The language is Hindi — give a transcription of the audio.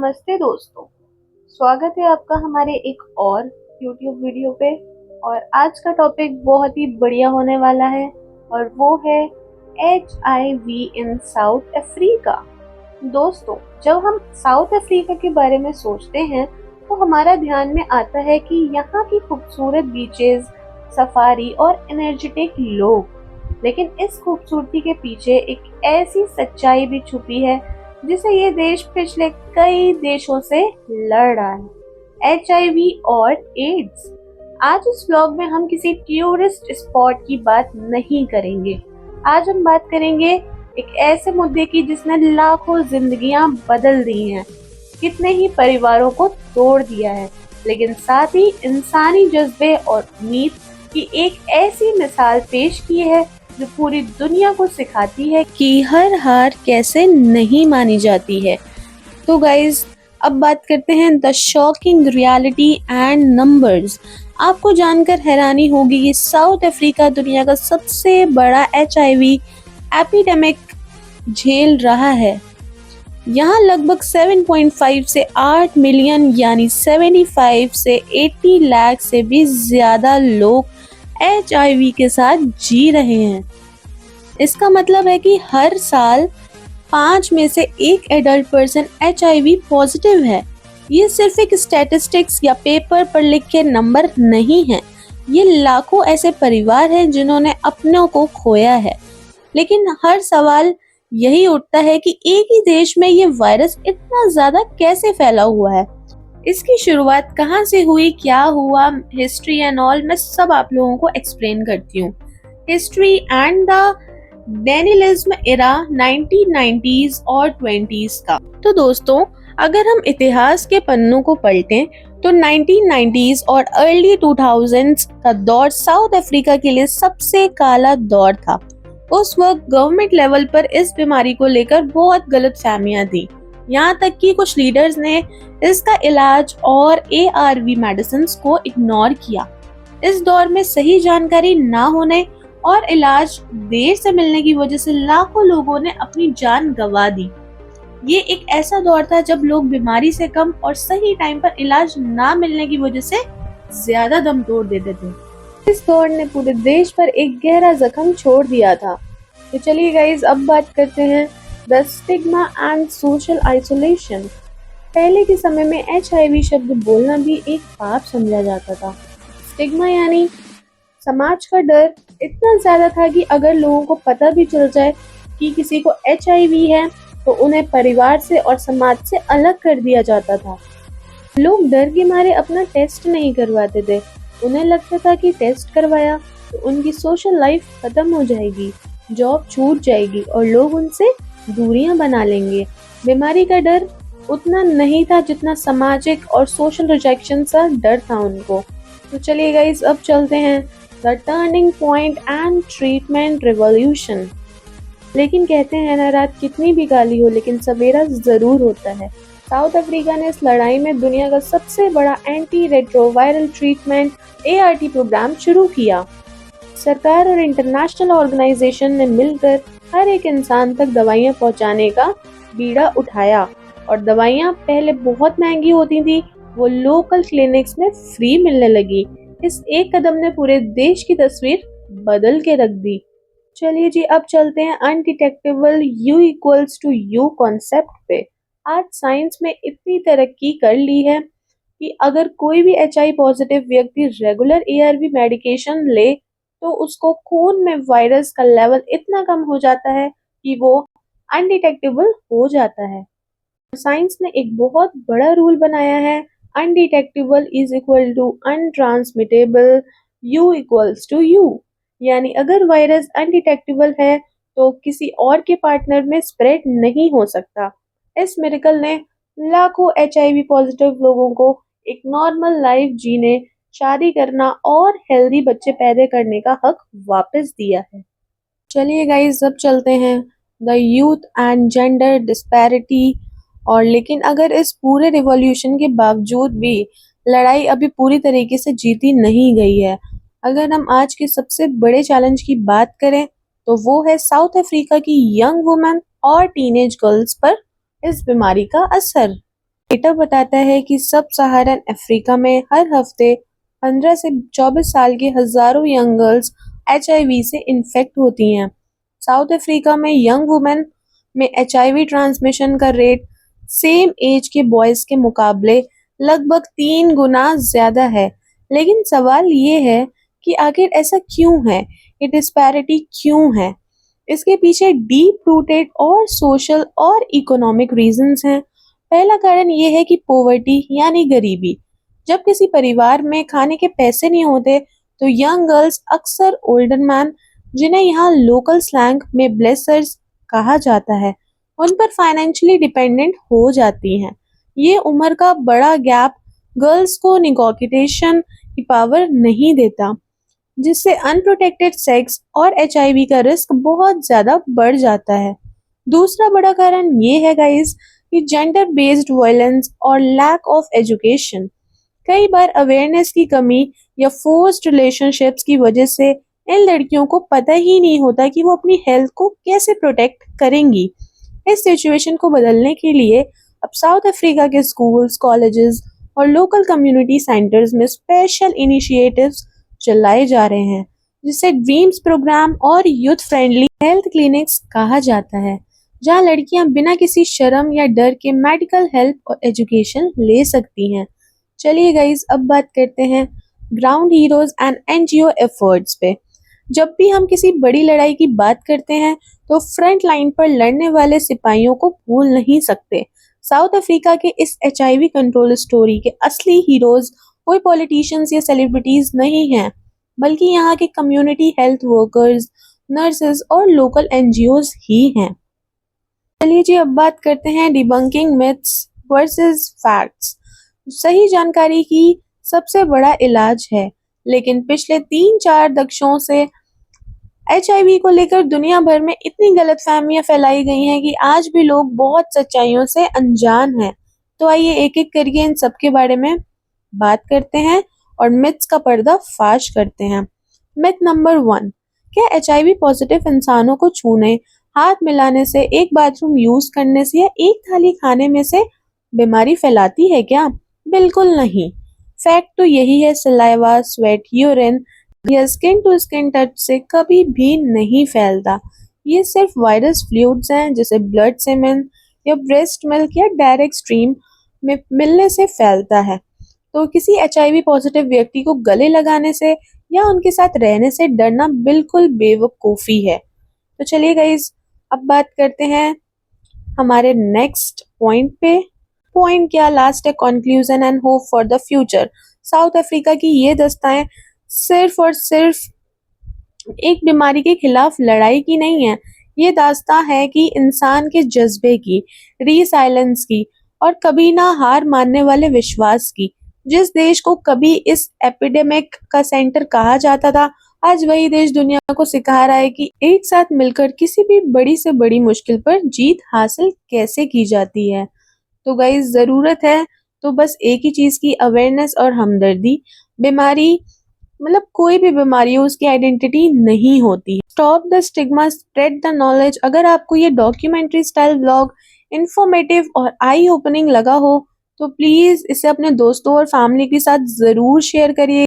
नमस्ते दोस्तों, स्वागत है आपका हमारे एक और YouTube वीडियो पे। और आज का टॉपिक बहुत ही बढ़िया होने वाला है और वो है HIV इन साउथ अफ्रीका। दोस्तों, जब हम साउथ अफ्रीका के बारे में सोचते हैं तो हमारा ध्यान में आता है कि यहाँ की खूबसूरत बीचेस, सफारी और एनर्जेटिक लोग। लेकिन इस खूबसूरती के पीछे एक ऐसी सच्चाई भी छुपी है जिसे ये देश पिछले कई देशों से लड़ रहा है, HIV और एड्स। आज इस व्लॉग में हम किसी टूरिस्ट स्पॉट की बात नहीं करेंगे। आज हम बात करेंगे एक ऐसे मुद्दे की जिसने लाखों जिंदगियां बदल दी हैं, कितने ही परिवारों को तोड़ दिया है, लेकिन साथ ही इंसानी जज्बे और उम्मीद की एक ऐसी मिसाल पेश की है जो पूरी दुनिया को सिखाती है कि हर हार कैसे नहीं मानी जाती है। तो गाइज, अब बात करते हैं the shocking reality and numbers. आपको जानकर हैरानी होगी कि साउथ अफ्रीका दुनिया का सबसे बड़ा HIV एपिडेमिक झेल रहा है। यहाँ लगभग 7.5 से 8 मिलियन यानी 75 से 80 लाख से भी ज्यादा लोग HIV के साथ जी रहे हैं। इसका मतलब है कि हर साल 5 में से एक एडल्ट पर्सन HIV पॉजिटिव है। ये सिर्फ एक स्टैटिस्टिक्स या पेपर पर लिखे नंबर नहीं है, ये लाखों ऐसे परिवार हैं जिन्होंने अपनों को खोया है। लेकिन हर सवाल यही उठता है कि एक ही देश में ये वायरस इतना ज्यादा कैसे फैला हुआ है। इसकी शुरुआत कहाँ से हुई, क्या हुआ, हिस्ट्री एंड ऑल, मैं सब आप लोगों को एक्सप्लेन करती हूँ। History and the denialism era 1990s और 20s का। तो दोस्तों, अगर हम इतिहास के पन्नों को पलटें तो 1990s और अर्ली 2000s का दौर साउथ अफ्रीका के लिए सबसे काला दौर था। उस वक्त गवर्नमेंट लेवल पर इस बीमारी को लेकर बहुत गलतफहमियां थी। यहाँ तक कि कुछ लीडर्स ने इसका इलाज और ARV मेडिसिन को इग्नोर किया। इस दौर में सही जानकारी ना होने और इलाज देर से मिलने की वजह से लाखों लोगों ने अपनी जान गंवा दी। ये एक ऐसा दौर था जब लोग बीमारी से कम और सही टाइम पर इलाज ना मिलने की वजह से ज्यादा दम तोड़ देते थे। इस दौर ने पूरे देश पर एक गहरा जख्म छोड़ दिया था। तो चलिए गाइस, अब बात करते हैं the stigma and social isolation. पहले के समय में HIV शब्द बोलना भी एक पाप समझा जाता था। स्टिग्मा यानी समाज का डर इतना ज्यादा था कि अगर लोगों को पता भी चल जाए कि किसी को HIV है तो उन्हें परिवार से और समाज से अलग कर दिया जाता था। लोग डर के मारे अपना टेस्ट नहीं करवाते थे। उन्हें लगता था कि टेस्ट करवाया तो उनकी सोशल लाइफ खत्म हो जाएगी, जॉब छूट जाएगी और लोग उनसे दूरियां बना लेंगे। बीमारी का डर उतना नहीं था जितना सामाजिक और सोशल रिजेक्शन का डर था उनको। तो चलिए गाइस, अब चलते हैं the turning point and treatment revolution. लेकिन कहते हैं ना, रात कितनी भी काली हो लेकिन सवेरा जरूर होता है। साउथ अफ्रीका ने इस लड़ाई में दुनिया का सबसे बड़ा anti retroviral treatment ART programme शुरू किया। सरकार और इंटरनेशनल ऑर्गेनाइजेशन ने मिलकर हर एक इंसान तक दवाइयां पहुंचाने का बीड़ा उठाया। और दवाइयां पहले बहुत महंगी होती थी, वो लोकल क्लिनिक्स में फ्री मिलने लगी। इस एक कदम ने पूरे देश की तस्वीर बदल के रख दी। चलिए जी, अब चलते हैं अनडिटेक्टेबल U=U कॉन्सेप्ट पे। आज साइंस में इतनी तरक्की कर ली है कि अगर कोई भी HIV पॉजिटिव व्यक्ति रेगुलर ARV मेडिकेशन ले तो उसको खून में वायरस का लेवल इतना कम हो जाता है कि वो अनडिटेक्टेबल हो जाता है। साइंस ने एक बहुत बड़ा रूल बनाया है, undetectable is equal to untransmittable U=U। यानी अगर वायरस अनडिटेक्टेबल है तो किसी और के पार्टनर में स्प्रेड नहीं हो सकता। इस मिरेकल ने लाखों HIV पॉजिटिव लोगों को एक नॉर्मल लाइफ जीने, शादी करना और हेल्दी बच्चे पैदा करने का हक वापस दिया है। चलिए गाइस, अब चलते हैं the youth and gender disparity. और लेकिन अगर इस पूरे रिवॉल्यूशन के बावजूद भी लड़ाई अभी पूरी तरीके से जीती नहीं गई है। अगर हम आज के सबसे बड़े चैलेंज की बात करें तो वो है साउथ अफ्रीका की यंग वुमेन और टीनेज गर्ल्स पर इस बीमारी का असर। डेटा बताता है कि सब सहारन अफ्रीका में हर हफ्ते 15 से 24 साल की हजारों यंग गर्ल्स एचआईवी से इन्फेक्ट होती हैं। साउथ अफ्रीका में यंग वुमेन में एचआईवी ट्रांसमिशन का रेट सेम एज के बॉयज के मुकाबले लगभग 3 गुना ज्यादा है। लेकिन सवाल ये है कि आखिर ऐसा क्यों है? ये डिस्पैरिटी क्यों है? इसके पीछे डीप रूटेड और सोशल और इकोनॉमिक रीजंस हैं। पहला कारण ये है कि पॉवर्टी यानी गरीबी। जब किसी परिवार में खाने के पैसे नहीं होते तो यंग गर्ल्स अक्सर ओल्डर मैन, जिन्हें यहाँ लोकल स्लैंग में ब्लेसर्स कहा जाता है, उन पर फाइनेंशियली डिपेंडेंट हो जाती हैं। ये उम्र का बड़ा गैप गर्ल्स को निगोशिएशन की पावर नहीं देता, जिससे अनप्रोटेक्टेड सेक्स और एचआईवी का रिस्क बहुत ज्यादा बढ़ जाता है। दूसरा बड़ा कारण ये है गाइस कि जेंडर बेस्ड वायलेंस और लैक ऑफ एजुकेशन। कई बार अवेयरनेस की कमी या फोर्स्ड रिलेशनशिप्स की वजह से इन लड़कियों को पता ही नहीं होता कि वो अपनी हेल्थ को कैसे प्रोटेक्ट करेंगी। इस सिचुएशन को बदलने के लिए अब साउथ अफ्रीका के स्कूल्स, कॉलेजेस और लोकल कम्युनिटी सेंटर्स में स्पेशल इनिशिएटिव्स चलाए जा रहे हैं, जिसे ड्रीम्स प्रोग्राम और यूथ फ्रेंडली हेल्थ क्लिनिक्स कहा जाता है, जहां लड़कियां बिना किसी शर्म या डर के मेडिकल हेल्प और एजुकेशन ले सकती हैं। चलिए गाइस, अब बात करते हैं ground heroes and NGO efforts पे। जब भी हम किसी बड़ी लड़ाई की बात करते हैं तो फ्रंट लाइन पर लड़ने वाले सिपाहियों को भूल नहीं सकते। साउथ अफ्रीका के इस एचआईवी कंट्रोल स्टोरी के असली हीरोज कोई पॉलिटिशियंस या सेलिब्रिटीज नहीं हैं, बल्कि यहाँ के कम्युनिटी हेल्थ वर्कर्स, नर्सेज और लोकल एनजीओज ही हैं। चलिए जी, अब बात करते हैं डिबंकिंग मिथ्स वर्सेस फैक्ट्स। सही जानकारी की सबसे बड़ा इलाज है, लेकिन पिछले 3-4 दशकों से एचआईवी को लेकर दुनिया भर में इतनी गलतफहमियां फैलाई गई हैं कि आज भी लोग बहुत सच्चाइयों से अनजान हैं। तो आइए एक एक करके इन सब के बारे में बात करते हैं और मिथ्स का पर्दा फाश करते हैं। मिथ नंबर 1, क्या एचआईवी पॉजिटिव इंसानों को छूने, हाथ मिलाने से, एक बाथरूम यूज करने से या एक थाली खाने में से बीमारी फैलाती है क्या? बिल्कुल नहीं। फैक्ट तो यही है, सलाइवा, स्वेट, यूरिन या स्किन टू स्किन टच से कभी भी नहीं फैलता। ये सिर्फ वायरस फ्लूइड्स हैं, जैसे ब्लड सेमेन या ब्रेस्ट मिल्क या डायरेक्ट स्ट्रीम में मिलने से फैलता है। तो किसी एचआईवी पॉजिटिव व्यक्ति को गले लगाने से या उनके साथ रहने से डरना बिल्कुल बेवकूफ़ी है। तो चलिए गाइस, अब बात करते हैं हमारे नेक्स्ट पॉइंट पे। पॉइंट क्या, लास्ट है conclusion and hope for the future. South Africa की ये दस्ताएं सिर्फ और सिर्फ एक बीमारी के खिलाफ लड़ाई की नहीं है, ये दास्तां है कि इंसान के जज्बे की, रीसाइलेंस की और कभी ना हार मानने वाले विश्वास की। जिस देश को कभी इस एपिडेमिक का सेंटर कहा जाता था, आज वही देश दुनिया को सिखा रहा है कि एक साथ मिलकर किसी भी बड़ी से बड़ी मुश्किल पर जीत हासिल कैसे की जाती है। तो गाइस, जरूरत है तो बस एक ही चीज की, अवेयरनेस और हमदर्दी। बीमारी मतलब कोई भी बीमारी हो, उसकी आइडेंटिटी नहीं होती। Stop the stigma, spread the knowledge. अगर आपको ये डॉक्यूमेंट्री स्टाइल व्लॉग इंफॉर्मेटिव और आई ओपनिंग लगा हो तो प्लीज इसे अपने दोस्तों और फैमिली के साथ जरूर शेयर करिए।